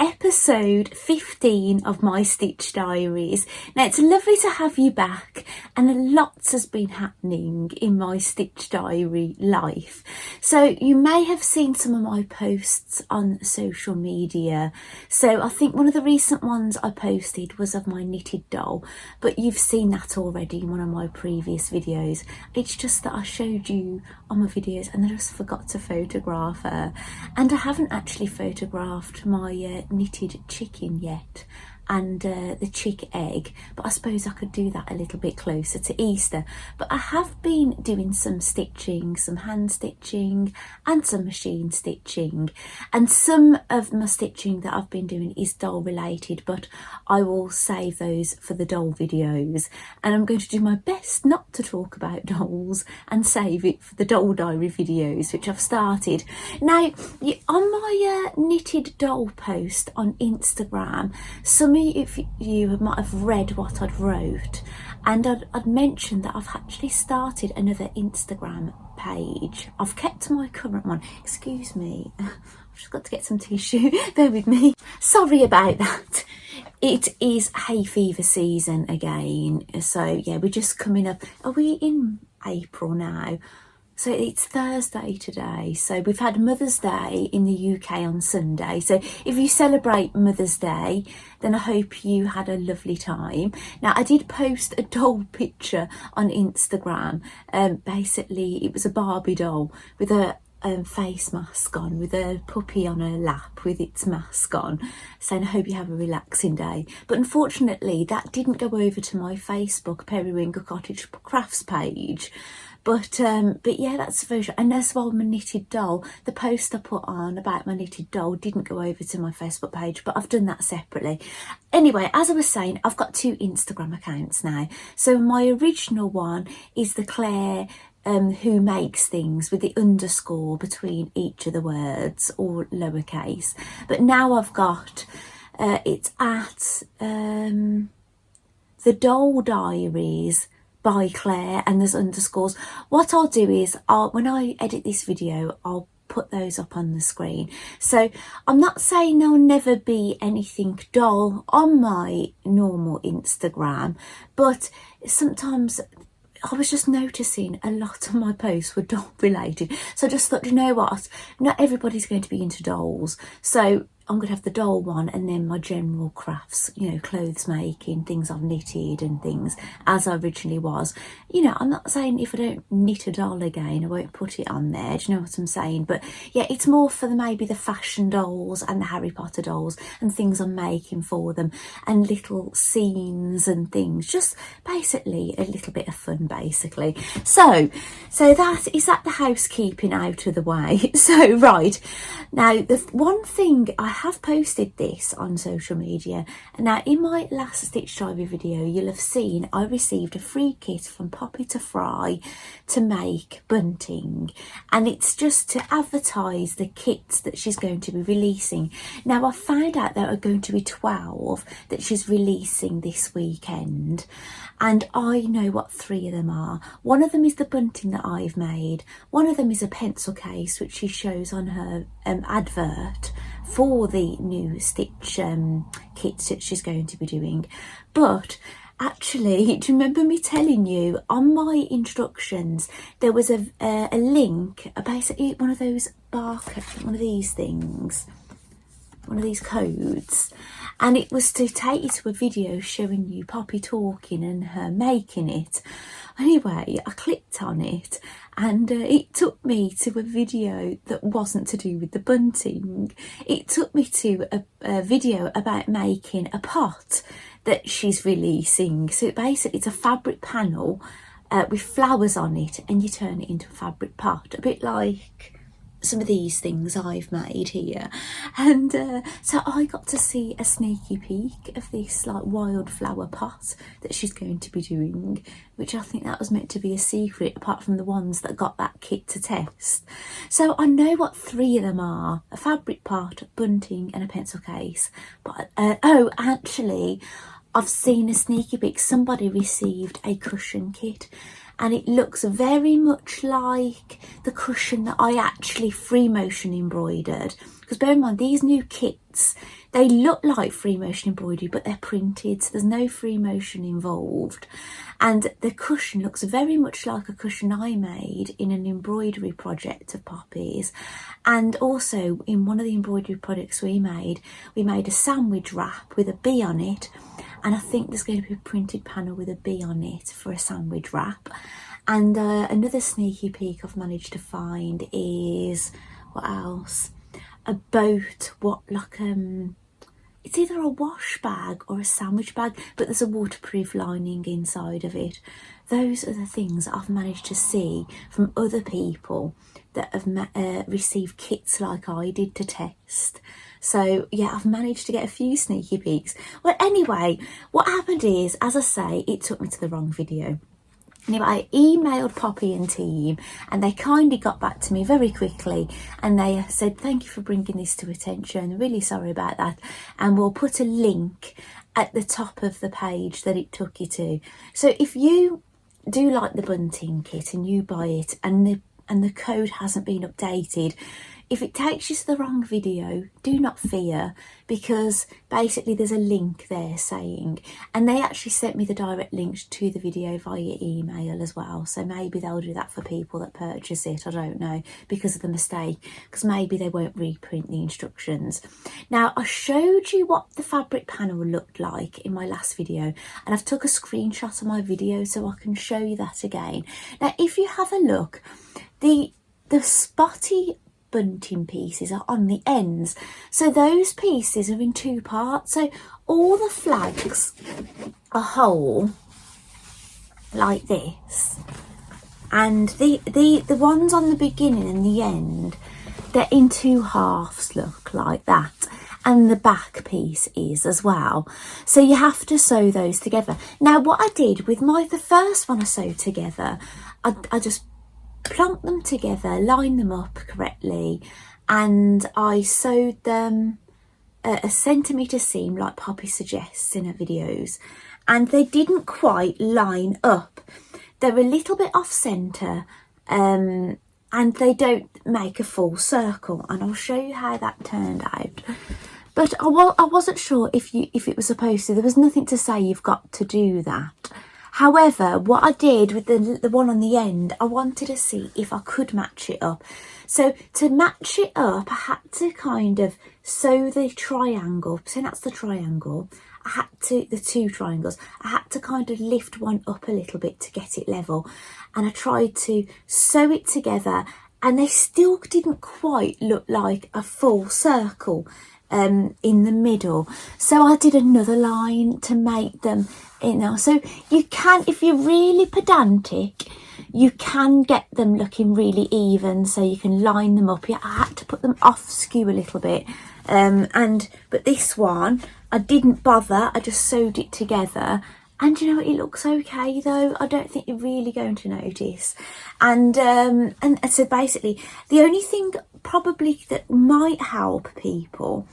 Episode 15 of my Stitch Diaries. Now it's lovely to have you back, and lots has been happening in my Stitch Diary life. So you may have seen some of my posts on social media. So I think one of the recent ones I posted was of my knitted doll, but you've seen that already in one of my previous videos. It's just that I showed you on my videos and I just forgot to photograph her, and I haven't actually photographed my knitted chicken yet, and the chick egg, but I suppose I could do that a little bit closer to Easter. But I have been doing some stitching, some hand stitching and some machine stitching, and some of my stitching that I've been doing is doll related, but I will save those for the doll videos, and I'm going to do my best not to talk about dolls and save it for the doll diary videos, which I've started. Now on my knitted doll post on Instagram, some if you might have read what I'd wrote, and I'd mentioned that I've actually started another Instagram page. I've kept my current one. Excuse me, I've just got to get some tissue. Bear with me. Sorry about that. It is hay fever season again, so yeah, we're just coming up. Are we in April now? So it's Thursday today, so we've had Mother's Day in the UK on Sunday. So if you celebrate Mother's Day, then I hope you had a lovely time. Now I did post a doll picture on Instagram. Basically it was a Barbie doll with a face mask on, with a puppy on her lap with its mask on, saying I hope you have a relaxing day. But unfortunately that didn't go over to my Facebook Periwinkle Cottage Crafts page. But yeah, that's the version. And as well, my knitted doll, the post I put on about my knitted doll didn't go over to my Facebook page, but I've done that separately. Anyway, as I was saying, I've got 2 Instagram accounts now. So my original one is the Claire who makes things, with the underscore between each of the words, or lowercase. But now I've got it's at the Doll Diaries by Claire, and there's underscores. What I'll do is when I edit this video, I'll put those up on the screen. So I'm not saying there'll never be anything doll on my normal Instagram, but sometimes I was just noticing a lot of my posts were doll related. So I just thought, you know what, not everybody's going to be into dolls, so I'm going to have the doll one, and then my general crafts, you know, clothes making, things I've knitted and things, as I originally was. You know, I'm not saying if I don't knit a doll again, I won't put it on there. Do you know what I'm saying? But yeah, it's more for maybe the fashion dolls and the Harry Potter dolls and things I'm making for them, and little scenes and things. Just basically a little bit of fun, basically. So that is that, the housekeeping out of the way. So right, now the one thing, I have posted this on social media. Now in my last Stitch Diary video, you'll have seen I received a free kit from Poppy to Fry to make bunting, and it's just to advertise the kits that she's going to be releasing. Now I found out there are going to be 12 that she's releasing this weekend, and I know what 3 of them are. One of them is the bunting that I've made. One of them is a pencil case, which she shows on her advert for the new Stitch kits that she's going to be doing. But actually, do you remember me telling you on my instructions there was a link, basically one of those barcode, one of these things, one of these codes, and it was to take you to a video showing you Poppy talking and her making it. Anyway, I clicked on it and it took me to a video that wasn't to do with the bunting. It took me to a video about making a pot that she's releasing. So basically it's a fabric panel with flowers on it, and you turn it into a fabric pot, a bit like some of these things I've made here. And so I got to see a sneaky peek of this like wildflower pot that she's going to be doing, which I think that was meant to be a secret apart from the ones that got that kit to test. So I know what 3 of them are: a fabric pot, bunting and a pencil case. But oh, actually I've seen a sneaky peek. Somebody received a cushion kit, and it looks very much like the cushion that I actually free motion embroidered. Because bear in mind, these new kits, they look like free motion embroidery, but they're printed, so there's no free motion involved. And the cushion looks very much like a cushion I made in an embroidery project of Poppy's. And also in one of the embroidery projects we made a sandwich wrap with a bee on it. And I think there's going to be a printed panel with a bee on it for a sandwich wrap. And another sneaky peek I've managed to find is, what else? A boat, it's either a wash bag or a sandwich bag, but there's a waterproof lining inside of it. Those are the things that I've managed to see from other people that have received kits like I did to test. So yeah, I've managed to get a few sneaky peeks. Well, anyway, what happened is, as I say, it took me to the wrong video. Anyway, I emailed Poppy and team, and they kindly got back to me very quickly, and they said, thank you for bringing this to attention, really sorry about that, and we'll put a link at the top of the page that it took you to. So if you do like the bunting kit and you buy it and the code hasn't been updated, if it takes you to the wrong video, do not fear, because basically there's a link there saying, and they actually sent me the direct links to the video via email as well, so maybe they'll do that for people that purchase it, I don't know, because of the mistake, because maybe they won't reprint the instructions. Now, I showed you what the fabric panel looked like in my last video, and I've took a screenshot of my video so I can show you that again. Now, if you have a look, the spotty bunting pieces are on the ends, so those pieces are in 2 parts. So all the flags are whole like this, and the ones on the beginning and the end, they're in 2 halves, look like that, and the back piece is as well. So you have to sew those together. Now what I did with the first one I sewed together, I just plonk them together, line them up correctly, and I sewed them a centimetre seam like Poppy suggests in her videos, and they didn't quite line up. They're a little bit off centre, and they don't make a full circle, and I'll show you how that turned out. But I wasn't sure if it was supposed to. There was nothing to say you've got to do that. However, what I did with the one on the end, I wanted to see if I could match it up. So to match it up, I had to kind of sew the triangle. So that's the triangle. The 2 triangles. I had to kind of lift one up a little bit to get it level. And I tried to sew it together, and they still didn't quite look like a full circle in the middle. So I did another line to make them, so you can, if you're really pedantic, you can get them looking really even, so you can line them up. Yeah, I had to put them off skew a little bit, but this one I didn't bother, I just sewed it together. And you know what, it looks okay though. I don't think you're really going to notice. And so basically, the only thing probably that might help people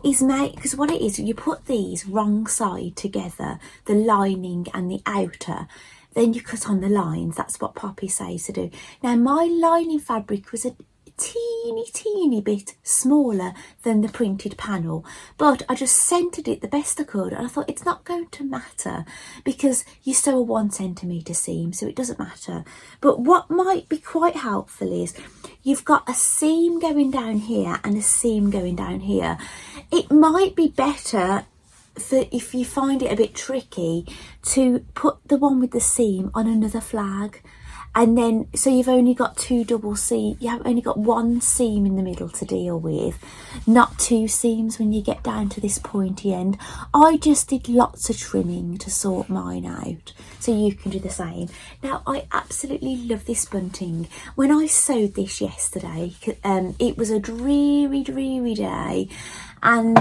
is because what it is, you put these wrong side together, the lining and the outer, then you cut on the lines. That's what Poppy says to do. Now, my lining fabric was a teeny bit smaller than the printed panel, but I just centered it the best I could, and I thought it's not going to matter because you sew a 1 centimetre seam, so it doesn't matter. But what might be quite helpful is you've got a seam going down here and a seam going down here. It might be better for if you find it a bit tricky, to put the one with the seam on another flag. And then, so you've only got two double seam, you have only got one seam in the middle to deal with, not two seams when you get down to this pointy end. I just did lots of trimming to sort mine out, so you can do the same. Now, I absolutely love this bunting. When I sewed this yesterday, it was a dreary day, and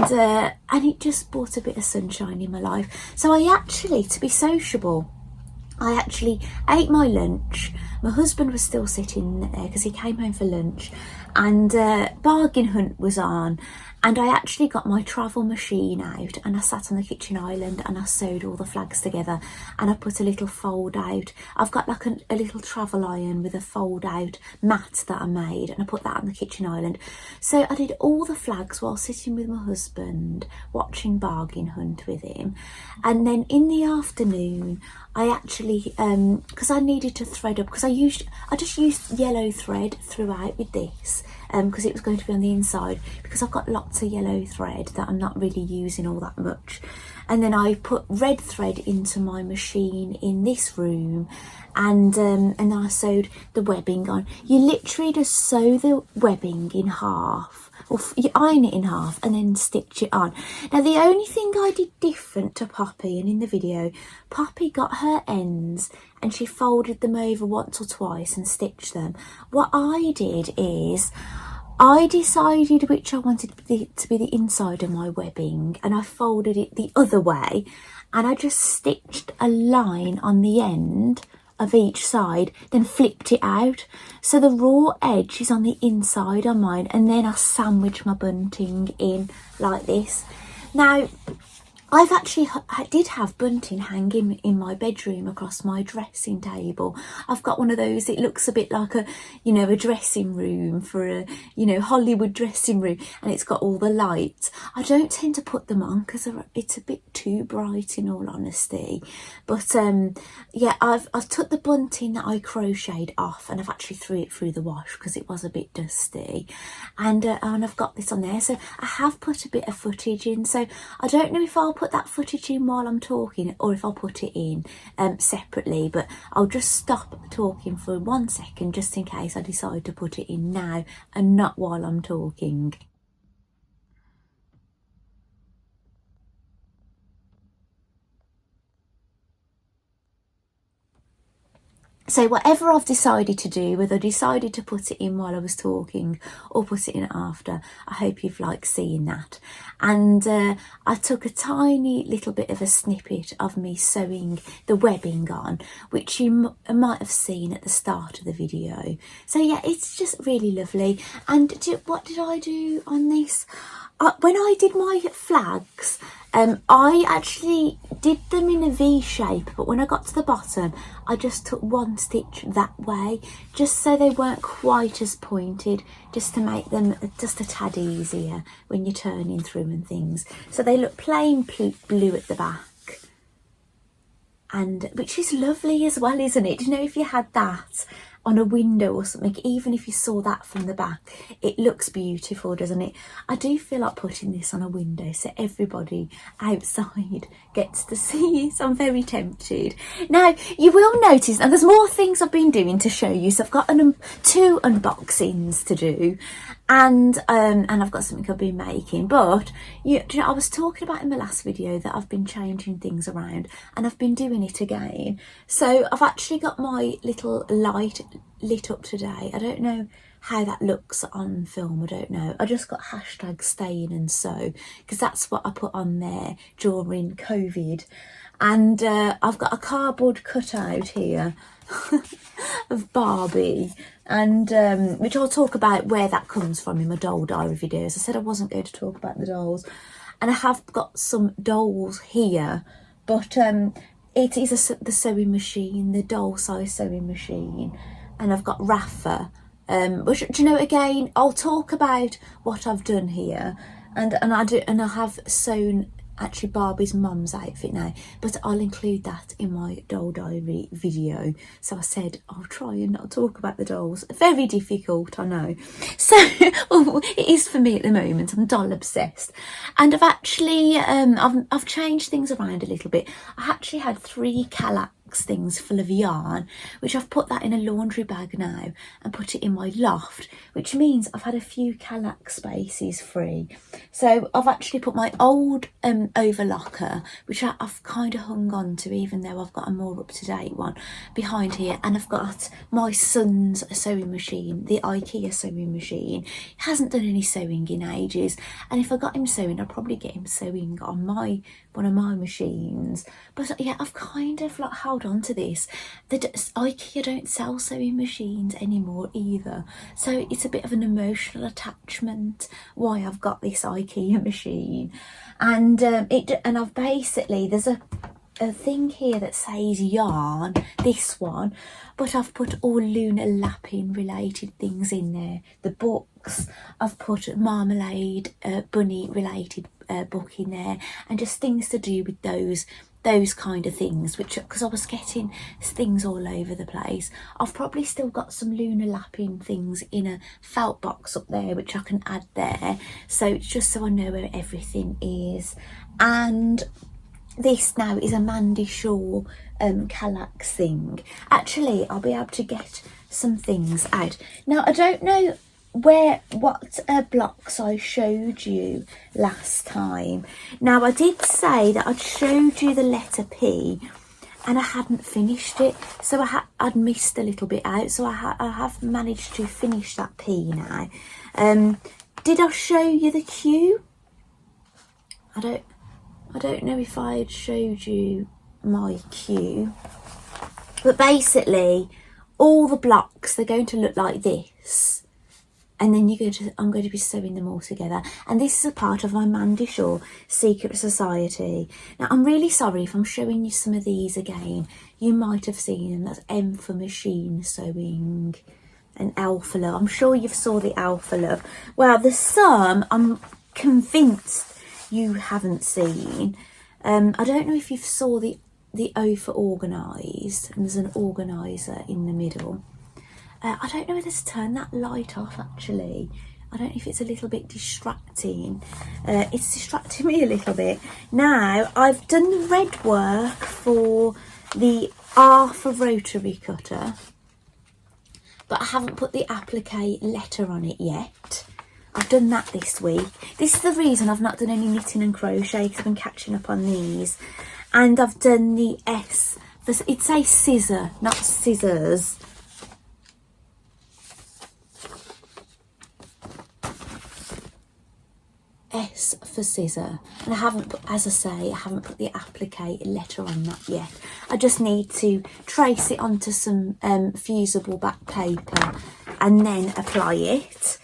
it just brought a bit of sunshine in my life. So I actually, to be sociable, I actually ate my lunch. My husband was still sitting there because he came home for lunch, and bargain hunt was on, and I actually got my travel machine out and I sat on the kitchen island and I sewed all the flags together, and I put a little fold out. I've got like a little travel iron with a fold out mat that I made, and I put that on the kitchen island. So I did all the flags while sitting with my husband watching bargain hunt with him. And then in the afternoon I actually, because I needed to thread up, because I just used yellow thread throughout with this, because it was going to be on the inside, because I've got lots of yellow thread that I'm not really using all that much. And then I put red thread into my machine in this room, and then I sewed the webbing on. You literally just sew the webbing in half, or you iron it in half and then stitch it on. Now, the only thing I did different to Poppy, and in the video, Poppy got her ends and she folded them over once or twice and stitched them. What I did is I decided which I wanted to be the inside of my webbing, and I folded it the other way, and I just stitched a line on the end of each side, then flipped it out, so the raw edge is on the inside on mine, and then I sandwich my bunting in like this. Now, I've actually did have bunting hanging in my bedroom across my dressing table. I've got one of those, it looks a bit like a, a dressing room for a, Hollywood dressing room, and it's got all the lights. I don't tend to put them on because it's a bit too bright, in all honesty. But yeah, I've took the bunting that I crocheted off, and I've actually threw it through the wash because it was a bit dusty, and I've got this on there. So I have put a bit of footage in, so I don't know if I'll put that footage in while I'm talking or if I'll put it in separately, but I'll just stop talking for 1 second just in case I decide to put it in now and not while I'm talking. So whatever I've decided to do, whether I decided to put it in while I was talking or put it in after, I hope you've liked seeing that. And I took a tiny little bit of a snippet of me sewing the webbing on, which you might have seen at the start of the video. So yeah, it's just really lovely. And what did I do on this? When I did my flags, I actually did them in a V shape, but when I got to the bottom, I just took one stitch that way, just so they weren't quite as pointed, just to make them just a tad easier when you're turning through and things. So they look plain blue at the back, and which is lovely as well, isn't it? If you had that on a window or something, even if you saw that from the back, it looks beautiful, doesn't it? I do feel like putting this on a window so everybody outside gets to see it. I'm very tempted. Now, you will notice, and there's more things I've been doing to show you. So I've got two unboxings to do, and I've got something I've been making. But I was talking about in the last video that I've been changing things around, and I've been doing it again. So I've actually got my little light lit up today. I don't know how that looks on film, I don't know. I just got hashtag staying and sew because that's what I put on there during COVID. And I've got a cardboard cutout here of Barbie, and which I'll talk about where that comes from in my doll diary videos. I said I wasn't going to talk about the dolls, and I have got some dolls here, but it is the sewing machine, the doll size sewing machine, and I've got Rafa, which, again, I'll talk about what I've done here, and I have sewn actually Barbie's mum's outfit now, but I'll include that in my doll diary video. So I said I'll try and not talk about the dolls. Very difficult, I know. So well, it is for me at the moment. I'm doll obsessed, and I've actually I've changed things around a little bit. I actually had 3 Calax things full of yarn, which I've put that in a laundry bag now and put it in my loft, which means I've had a few Calax spaces free. So I've actually put my old overlocker, which I've kind of hung on to, even though I've got a more up-to-date one behind here, and I've got my son's sewing machine, the IKEA sewing machine. He hasn't done any sewing in ages, and if I got him sewing, I'd probably get him sewing on one of my machines. But yeah, I've kind of like held on to this. IKEA don't sell sewing machines anymore either, so it's a bit of an emotional attachment why I've got this IKEA machine. And and I've basically, there's a thing here that says yarn, this one, but I've put all lunar lapping related things in there. The books, I've put marmalade bunny related book in there, and just things to do with those kind of things, which, because I was getting things all over the place. I've probably still got some lunar lapping things in a felt box up there, which I can add there, so it's just so I know where everything is. And this now is a Mandy Shaw Calax thing. Actually, I'll be able to get some things out. Now, I don't know what blocks I showed you last time. Now, I did say that I'd showed you the letter P and I hadn't finished it, so I'd missed a little bit out, so I have managed to finish that P now. Did I show you the Q? I don't know if I had showed you my Q, but basically all the blocks, they're going to look like this, and then I'm going to be sewing them all together. And this is a part of my Mandy Shaw Secret Society. Now, I'm really sorry if I'm showing you some of these again. You might have seen them. That's M for machine sewing and L for love. I'm sure you've saw the L for love. Well, the some, I'm convinced you haven't seen. I don't know if you saw the O for organised, and there's an organiser in the middle. I don't know whether to turn that light off, actually. I don't know if it's a little bit distracting. It's distracting me a little bit. Now, I've done the red work for the R for rotary cutter, but I haven't put the applique letter on it yet. I've done that this week. This is the reason I've not done any knitting and crochet, because I've been catching up on these. And I've done the S, it says scissor, not scissors. S for scissor, and I haven't put, as I say, I haven't put the applique letter on that yet. I just need to trace it onto some fusible back paper and then apply it.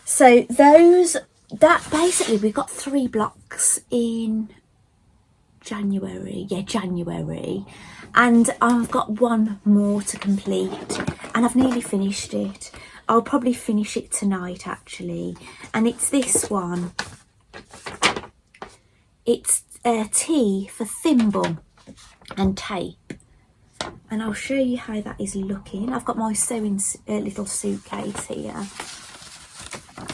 So that basically, we've got 3 blocks in January, and I've got 1 more to complete, and I've nearly finished it. I'll probably finish it tonight, actually, and it's this one. It's T for thimble and tape, and I'll show you how that is looking. I've got my sewing little suitcase here,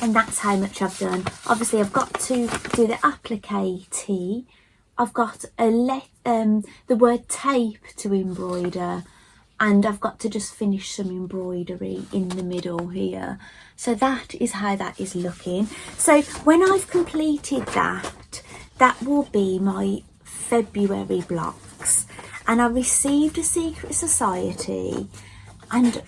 and that's how much I've done. Obviously, I've got to do the applique T. I've got the word tape to embroider, and I've got to just finish some embroidery in the middle here. So that is how that is looking. So when I've completed that, that will be my February blocks. And I received a Secret Society, and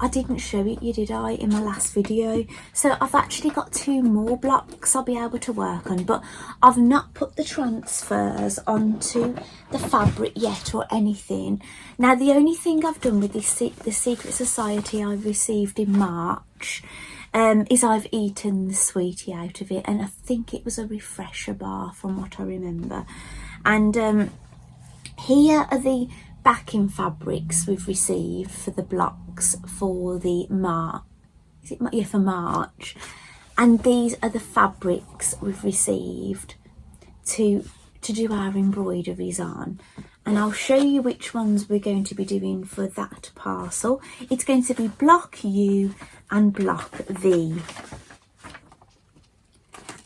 I didn't show it you, did I, in my last video? So I've actually got 2 more blocks I'll be able to work on, but I've not put the transfers onto the fabric yet or anything. Now, the only thing I've done with this the Secret Society I received in March is I've eaten the sweetie out of it, and I think it was a refresher bar from what I remember. And here are the backing fabrics we've received for the blocks for the for March, and these are the fabrics we've received to do our embroideries on, and I'll show you which ones we're going to be doing for that parcel. It's going to be block U and block V,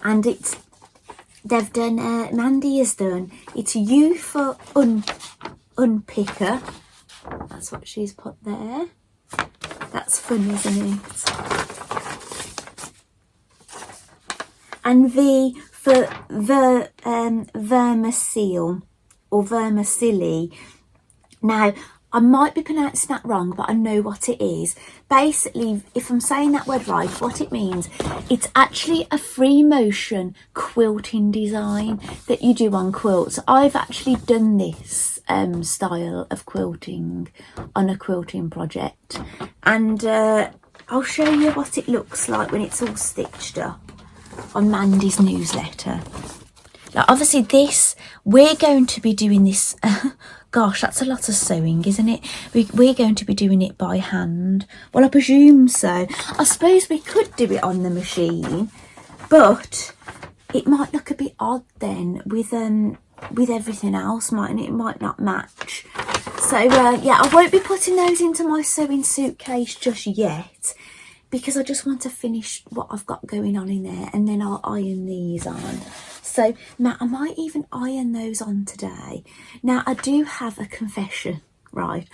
and they've done, Mandy has done, it's U for unpicker, that's what she's put there. That's fun, isn't it? And V for vermicille or vermicelli. Now, I might be pronouncing that wrong, but I know what it is. Basically, if I'm saying that word right, what it means, it's actually a free motion quilting design that you do on quilts. I've actually done this style of quilting on a quilting project, and I'll show you what it looks like when it's all stitched up on Mandy's newsletter. Now, obviously this, we're going to be doing this, gosh, that's a lot of sewing, isn't it? We're going to be doing it by hand. Well, I presume so. I suppose we could do it on the machine, but it might look a bit odd then with everything else, mightn't it? It might not match. So, yeah, I won't be putting those into my sewing suitcase just yet, because I just want to finish what I've got going on in there, and then I'll iron these on. So now I might even iron those on today. Now, I do have a confession, right?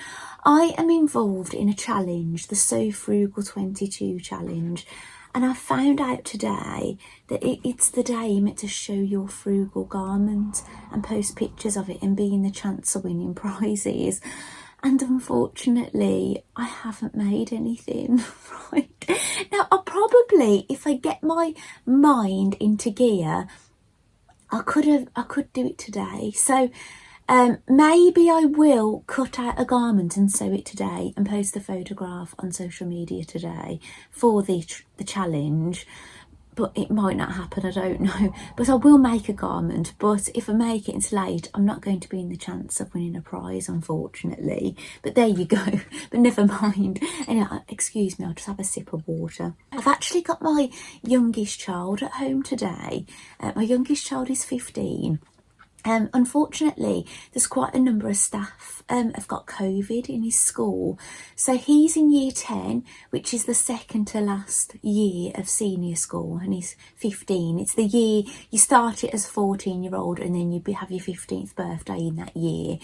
I am involved in a challenge, the So Frugal 22 challenge, and I found out today that it's the day you're meant to show your frugal garment and post pictures of it and be in the chance of winning prizes. And unfortunately, I haven't made anything, right? Now, I'll probably, if I get my mind into gear, I could do it today. So maybe I will cut out a garment and sew it today and post the photograph on social media today for the challenge. But it might not happen, I don't know. But I will make a garment. But if I make it and it's late, I'm not going to be in the chance of winning a prize, unfortunately. But there you go. But never mind. Anyway, excuse me, I'll just have a sip of water. I've actually got my youngest child at home today. My youngest child is 15. Unfortunately, there's quite a number of staff have got COVID in his school. So he's in year 10, which is the second to last year of senior school, and he's 15. It's the year you start it as a 14-year-old and then you have your 15th birthday in that year.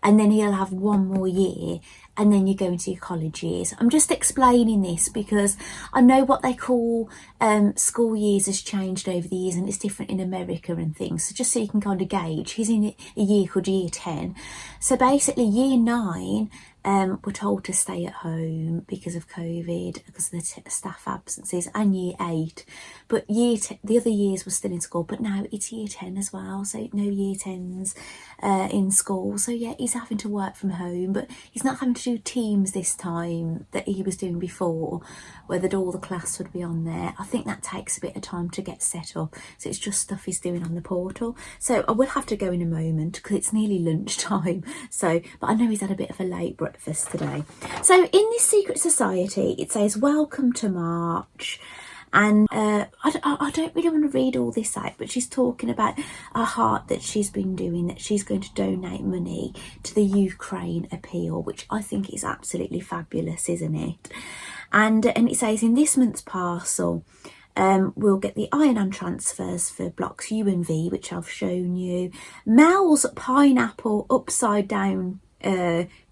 And then he'll have one more year and then you go into your college years. I'm just explaining this because I know what they call school years has changed over the years, and it's different in America and things. So just so you can kind of gauge, he's in a year called year 10. So basically year 9 were told to stay at home because of COVID, because of the staff absences, and year 8. But the other years were still in school, but now it's year 10 as well, so no year 10s in school. So yeah, he's having to work from home, but he's not having to do Teams this time that he was doing before, where all the class would be on there. I think that takes a bit of time to get set up, so it's just stuff he's doing on the portal. So I will have to go in a moment because it's nearly lunchtime. So, but I know he's had a bit of a late breakfast today. So in this secret society, it says welcome to March. And I don't really want to read all this out, but she's talking about a heart that she's been doing, that she's going to donate money to the Ukraine appeal, which I think is absolutely fabulous, isn't it? And it says in this month's parcel, we'll get the iron-on transfers for blocks U and V, which I've shown you. Mel's pineapple upside down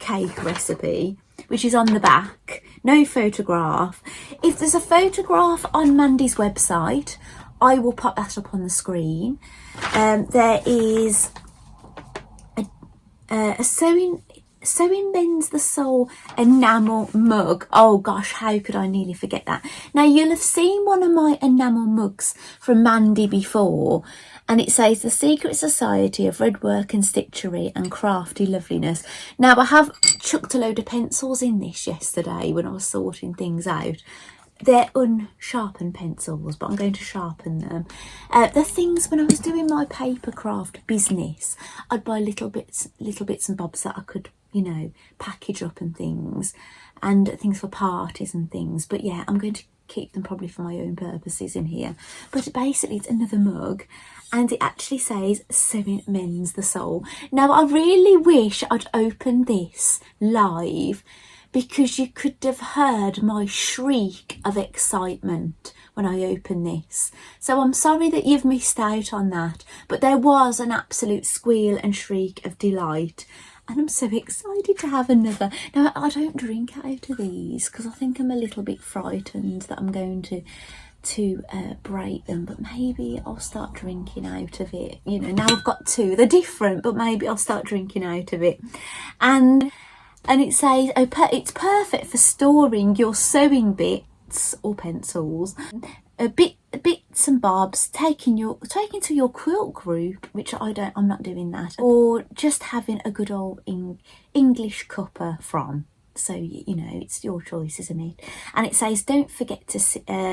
cake recipe, which is on the back. No photograph. If there's a photograph on Mandy's website, I will pop that up on the screen. There is a sewing Bends the Soul enamel mug. Oh gosh, how could I nearly forget that? Now, you'll have seen one of my enamel mugs from Mandy before, and it says the Secret Society of Red Work and Stitchery and Crafty Loveliness. Now, I have chucked a load of pencils in this yesterday when I was sorting things out. They're unsharpened pencils, but I'm going to sharpen them. The things, when I was doing my paper craft business, I'd buy little bits and bobs that I could, you know, package up and things for parties and things. But yeah, I'm going to keep them probably for my own purposes in here. But basically, it's another mug, and it actually says sewing mends the soul. Now I really wish I'd opened this live, because you could have heard my shriek of excitement when I opened this. So I'm sorry that you've missed out on that, but there was an absolute squeal and shriek of delight. And I'm so excited to have another. Now, I don't drink out of these because I think I'm a little bit frightened that I'm going to break them, but maybe I'll start drinking out of it. You know, now I've got two, they're different, but maybe I'll start drinking out of it. And it says, oh, it's perfect for storing your sewing bits or pencils, bits and bobs, taking to your quilt group, which I'm not doing that, or just having a good old English cuppa from. So, you know, it's your choice, isn't it? And it says, don't forget to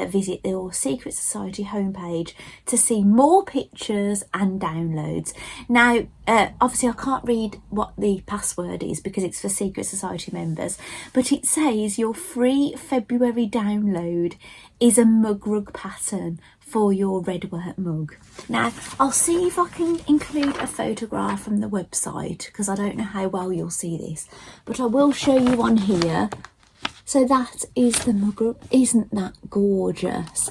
visit your Secret Society homepage to see more pictures and downloads. Now, obviously I can't read what the password is because it's for Secret Society members, but it says your free February download is a mug rug pattern for your red work mug. Now, I'll see if I can include a photograph from the website because I don't know how well you'll see this, but I will show you one here. So that is the mug rug. Isn't that gorgeous?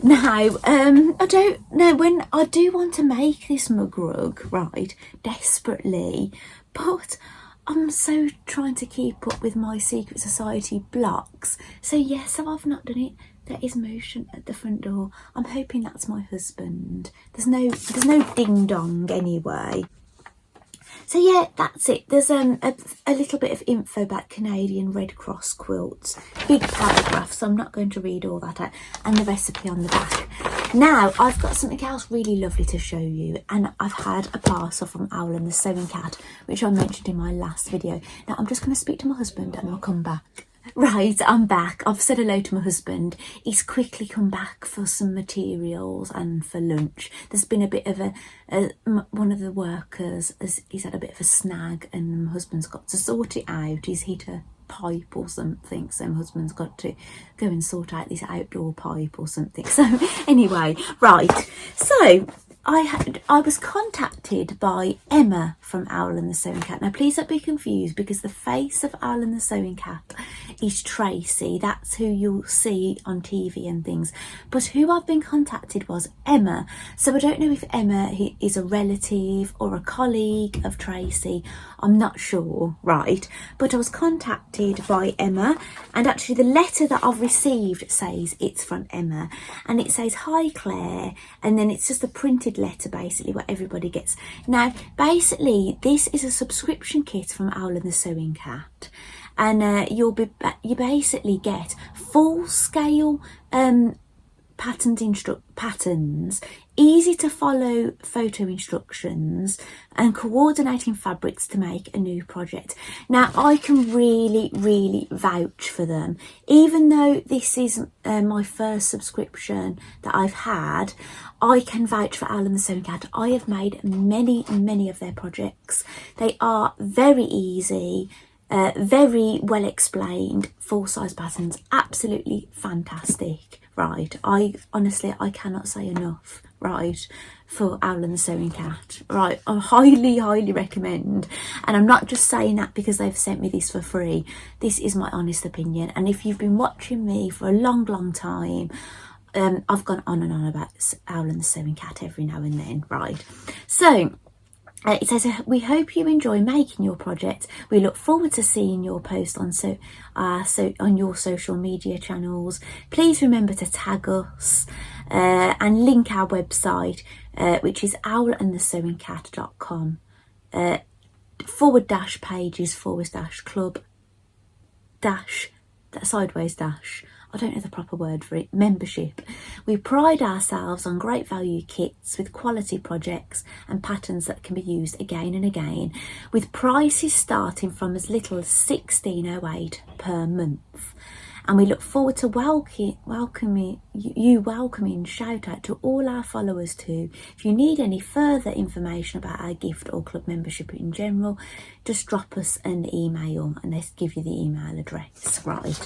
Now, I don't know, when I do want to make this mug rug, right, desperately, but I'm so trying to keep up with my Secret Society blocks. So yes, so I've not done it. There is motion at the front door. I'm hoping that's my husband. There's no ding dong anyway. So yeah, that's it. There's a little bit of info about Canadian Red Cross quilts. Big paragraph, so I'm not going to read all that out. And the recipe on the back. Now, I've got something else really lovely to show you. And I've had a parcel from Owl and the Sewing Cat, which I mentioned in my last video. Now, I'm just going to speak to my husband and I'll come back. Right, I'm back. I've said hello to my husband. He's quickly come back for some materials and for lunch. There's been a bit of one of the workers, he's had a bit of a snag and my husband's got to sort it out. He's hit a pipe or something, so my husband's got to go and sort out this outdoor pipe or something. So anyway, right, so I was contacted by Emma from Owl and the Sewing Cat. Now please don't be confused because the face of Owl and the Sewing Cat is Tracy. That's who you'll see on TV and things. But who I've been contacted was Emma. So I don't know if Emma is a relative or a colleague of Tracy. I'm not sure, right? But I was contacted by Emma, and actually the letter that I've received says it's from Emma, and it says, "Hi Claire," and then it's just a printed letter basically what everybody gets. Now basically this is a subscription kit from Owl and the Sewing Cat, and you basically get full scale patterns, easy to follow photo instructions, and coordinating fabrics to make a new project. Now I can really vouch for them. Even though this is my first subscription that I've had, I can vouch for Owl and the Sewing Cat. I have made many of their projects. They are very easy, very well explained, full size patterns, absolutely fantastic. Right, I honestly cannot say enough, right, for Owl and the Sewing Cat. Right, I highly recommend, and I'm not just saying that because they've sent me this for free. This is my honest opinion, and if you've been watching me for a long time, I've gone on and on about Owl and the Sewing Cat every now and then, right? So it says, "We hope you enjoy making your project. We look forward to seeing your post on on your social media channels. Please remember to tag us and link our website, which is owlandthesewingcat.com /pages/club sideways dash. I don't know the proper word for it, membership. We pride ourselves on great value kits with quality projects and patterns that can be used again and again, with prices starting from as little as $16.08 per month. And we look forward to welcoming shout out to all our followers too. If you need any further information about our gift or club membership in general, just drop us an email and let's give you the email address, right?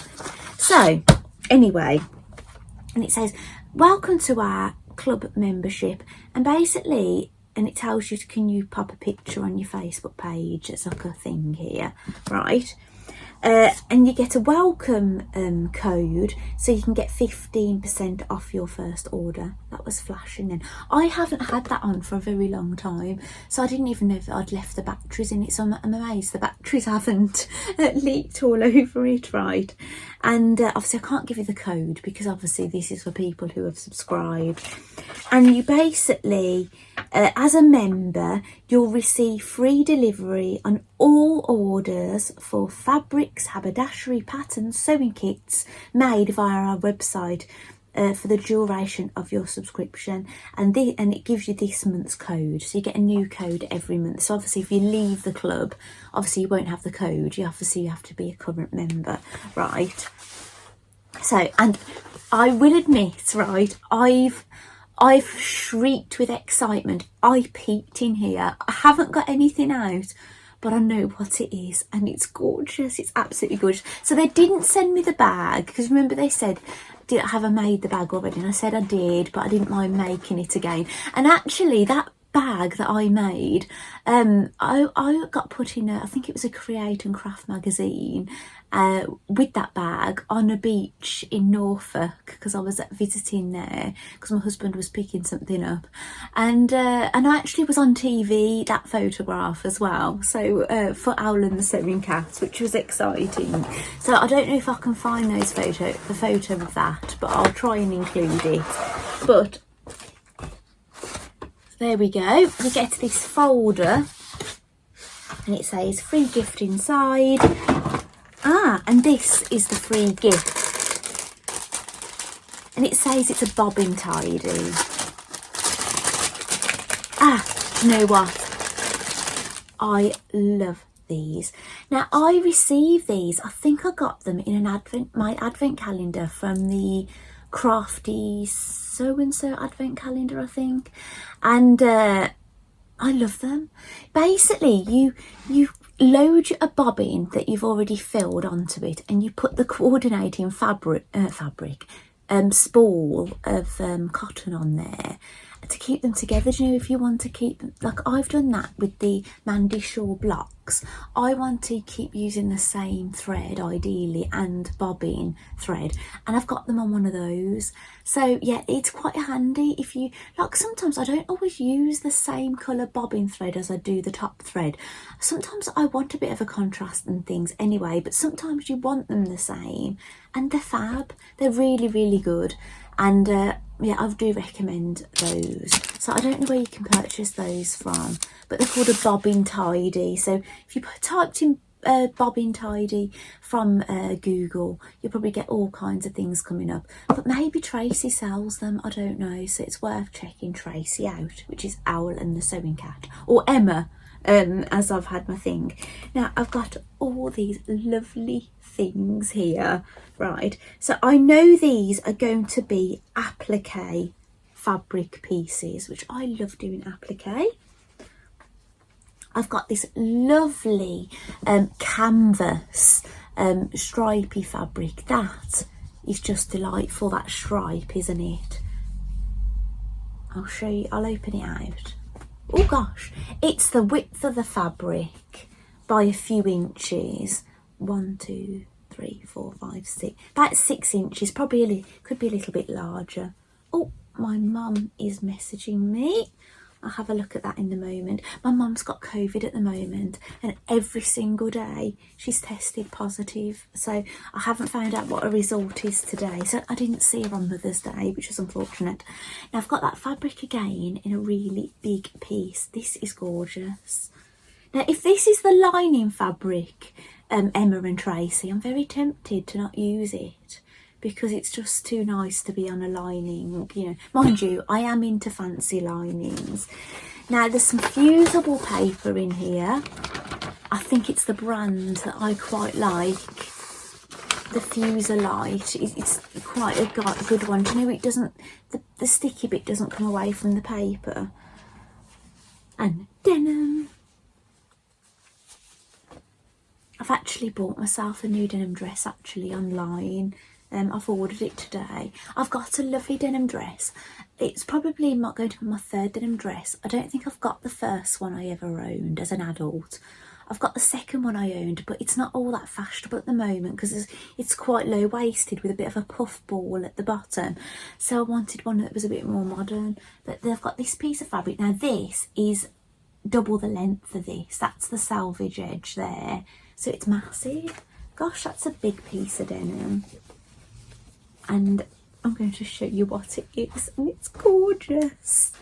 So anyway, and it says, "Welcome to our club membership, and basically, and it tells you, can you pop a picture on your Facebook page? It's like a thing here, right? And you get a welcome code, so you can get 15% off your first order. That was flashing then. I haven't had that on for a very long time, so I didn't even know if I'd left the batteries in it, so I'm amazed the batteries haven't leaked all over it, right? And obviously I can't give you the code because obviously this is for people who have subscribed. And you basically, as a member, you'll receive free delivery on all orders for fabrics, haberdashery, patterns, sewing kits made via our website for the duration of your subscription. And it gives you this month's code, so you get a new code every month. So obviously if you leave the club, obviously you won't have the code. You have to be a current member, right? So, and I will admit, right, I've shrieked with excitement. I peeked in here. I haven't got anything out, but I know what it is, and it's gorgeous. It's absolutely gorgeous. So they didn't send me the bag, because remember they said, have I made the bag already? And I said I did, but I didn't mind making it again. And actually that bag that I made, I got put in I think it was a Create and Craft magazine, with that bag on a beach in Norfolk, because I was visiting there because my husband was picking something up, and I actually was on TV, that photograph as well, so for Owl and the Sewing Cat, which was exciting. So I don't know if I can find the photo of that, but I'll try and include it. But there we go. You get this folder and it says free gift inside. And this is the free gift. And it says it's a bobbin tidy. Do you know what? I love these. Now I received these, I think I got them in my advent calendar from the Crafty So-and-So advent calendar, I think. And I love them. Basically, you load a bobbin that you've already filled onto it, and you put the coordinating spool of cotton on there to keep them together. Do you know, if you want to keep them, like I've done that with the Mandy Shaw blocks, I want to keep using the same thread ideally and bobbin thread, and I've got them on one of those. So yeah, it's quite handy. If you like, sometimes I don't always use the same colour bobbin thread as I do the top thread. Sometimes I want a bit of a contrast and things anyway, but sometimes you want them the same, and they're fab. They're really, really good. And yeah, I do recommend those. So I don't know where you can purchase those from, but they're called a bobbin tidy. So if you typed in bobbin tidy from Google, you'll probably get all kinds of things coming up. But maybe Tracy sells them, I don't know. So it's worth checking Tracy out, which is Owl and the Sewing Cat, or Emma, as I've had my thing. Now I've got all these lovely things here, right? So I know these are going to be applique fabric pieces, which I love doing applique. I've got this lovely canvas stripy fabric. That is just delightful, that stripe, isn't it? I'll show you, I'll open it out. Oh gosh, it's the width of the fabric by a few inches. 1, 2, 3, 4, 5, 6, about 6 inches, probably could be a little bit larger. Oh, my mum is messaging me. I'll have a look at that in a moment. My mum's got COVID at the moment, and every single day she's tested positive, so I haven't found out what her result is today, so I didn't see her on Mother's Day, which is unfortunate. Now I've got that fabric again in a really big piece. This is gorgeous. Now if this is the lining fabric, Emma and Tracy, I'm very tempted to not use it because it's just too nice to be on a lining, you know. Mind you, I am into fancy linings. Now there's some fusible paper in here. I think it's the brand that I quite like, the Fusilite. It's quite a good one. Do you know, it doesn't, the sticky bit doesn't come away from the paper. And denim. I've actually bought myself a new denim dress actually online. I've ordered it today. I've got a lovely denim dress. It's probably not going to be my third denim dress. I don't think I've got the first one I ever owned as an adult. I've got the second one I owned, but it's not all that fashionable at the moment because it's quite low-waisted with a bit of a puff ball at the bottom. So I wanted one that was a bit more modern. But they've got this piece of fabric. Now this is double the length of this. That's the selvage edge there. So it's massive. Gosh, that's a big piece of denim. And I'm going to show you what it is. And it's gorgeous.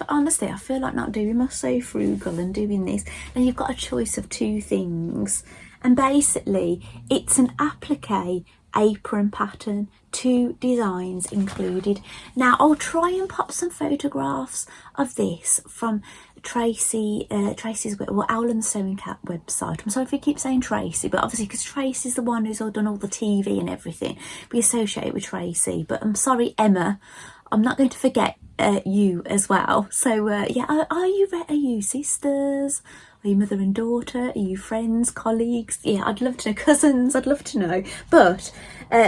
Honestly, I feel like not doing my So Frugal and doing this. And you've got a choice of two things. And basically, it's an applique apron pattern, 2 designs included. Now, I'll try and pop some photographs of this from Tracy's Owl and the Sewing Cat website. I'm sorry if I keep saying Tracy, but obviously because Tracy's the one who's done all the TV and everything, we associate it with Tracy. But I'm sorry, Emma, I'm not going to forget you as well. So yeah, are you sisters? Are you mother and daughter? Are you friends, colleagues? Yeah, I'd love to know. Cousins, I'd love to know. But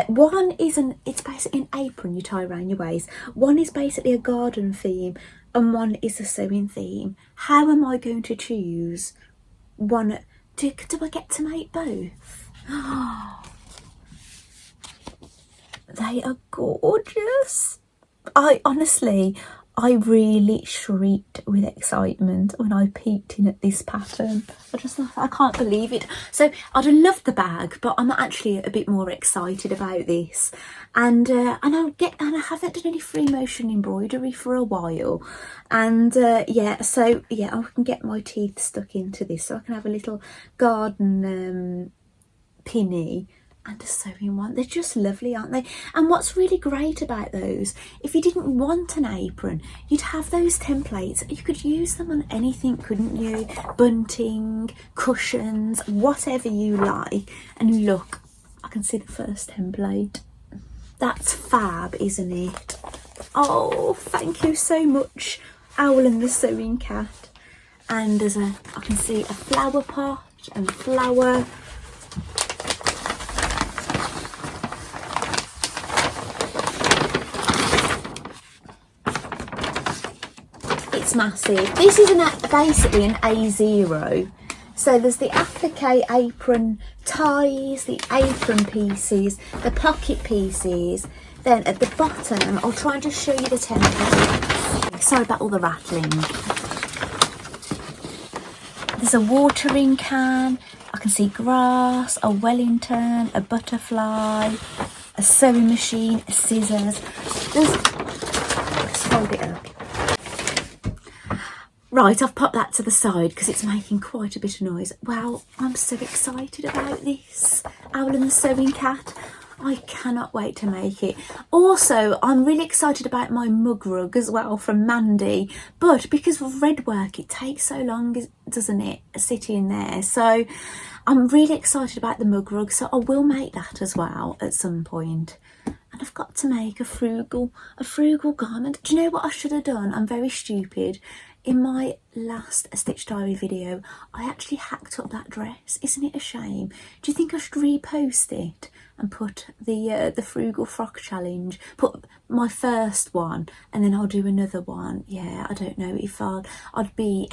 one is it's basically an apron you tie around your waist. One is basically a garden theme and one is a sewing theme. How am I going to choose one? Do I get to make both? They are gorgeous. I really shrieked with excitement when I peeked in at this pattern. I can't believe it. So I'd have loved the bag, but I'm actually a bit more excited about this. And I haven't done any free motion embroidery for a while. And yeah, so yeah, I can get my teeth stuck into this, so I can have a little garden pinny and a sewing one. They're just lovely, aren't they? And what's really great about those, if you didn't want an apron, you'd have those templates. You could use them on anything, couldn't you? Bunting, cushions, whatever you like. And look, I can see the first template. That's fab, isn't it? Oh, thank you so much, Owl and the Sewing Cat. And I can see a flower pot and flower. It's massive. This is basically an A0. So there's the applique apron ties, the apron pieces, the pocket pieces. Then at the bottom, I'll try and just show you the template. Sorry about all the rattling. There's a watering can. I can see grass, a Wellington, a butterfly, a sewing machine, a scissors. Let's hold it up. Right, I've popped that to the side because it's making quite a bit of noise. Wow, I'm so excited about this. Owl and the Sewing Cat. I cannot wait to make it. Also, I'm really excited about my mug rug as well from Mandy. But because of red work, it takes so long, doesn't it, sitting there. So I'm really excited about the mug rug. So I will make that as well at some point. And I've got to make a frugal garment. Do you know what I should have done? I'm very stupid. In my last Stitch Diary video, I actually hacked up that dress. Isn't it a shame? Do you think I should repost it and put the Frugal Frock Challenge, put my first one, and then I'll do another one? Yeah, I don't know if I'd be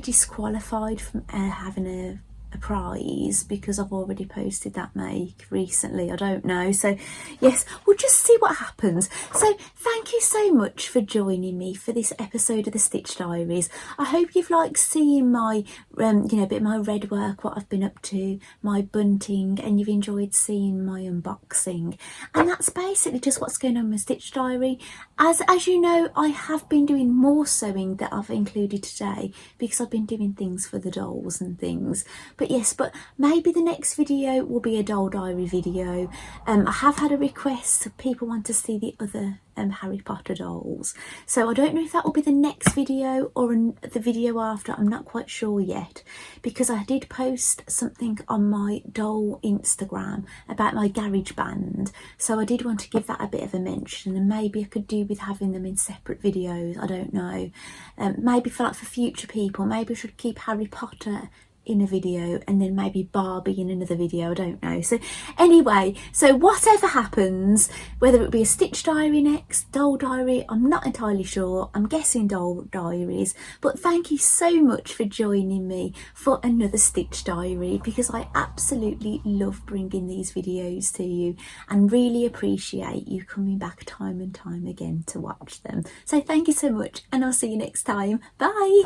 disqualified from having a prize because I've already posted that make recently. I don't know. So yes, we'll just see what happens. So thank you so much for joining me for this episode of the Stitch Diaries. I hope you've liked seeing my a bit of my red work, what I've been up to, my bunting, and you've enjoyed seeing my unboxing. And that's basically just what's going on with Stitch Diary. As you know, I have been doing more sewing that I've included today because I've been doing things for the dolls and things. But yes, but maybe the next video will be a doll diary video. I have had a request, people want to see the other Harry Potter dolls. So I don't know if that will be the next video or the video after. I'm not quite sure yet, because I did post something on my doll Instagram about my garage band. So I did want to give that a bit of a mention, and maybe I could do with having them in separate videos. I don't know. Maybe for future people, maybe I should keep Harry Potter in a video and then maybe Barbie in another video, I don't know. So anyway, so whatever happens, whether it be a Stitch Diary next, Doll Diary, I'm not entirely sure, I'm guessing Doll Diaries, but thank you so much for joining me for another Stitch Diary, because I absolutely love bringing these videos to you and really appreciate you coming back time and time again to watch them. So thank you so much, and I'll see you next time. Bye.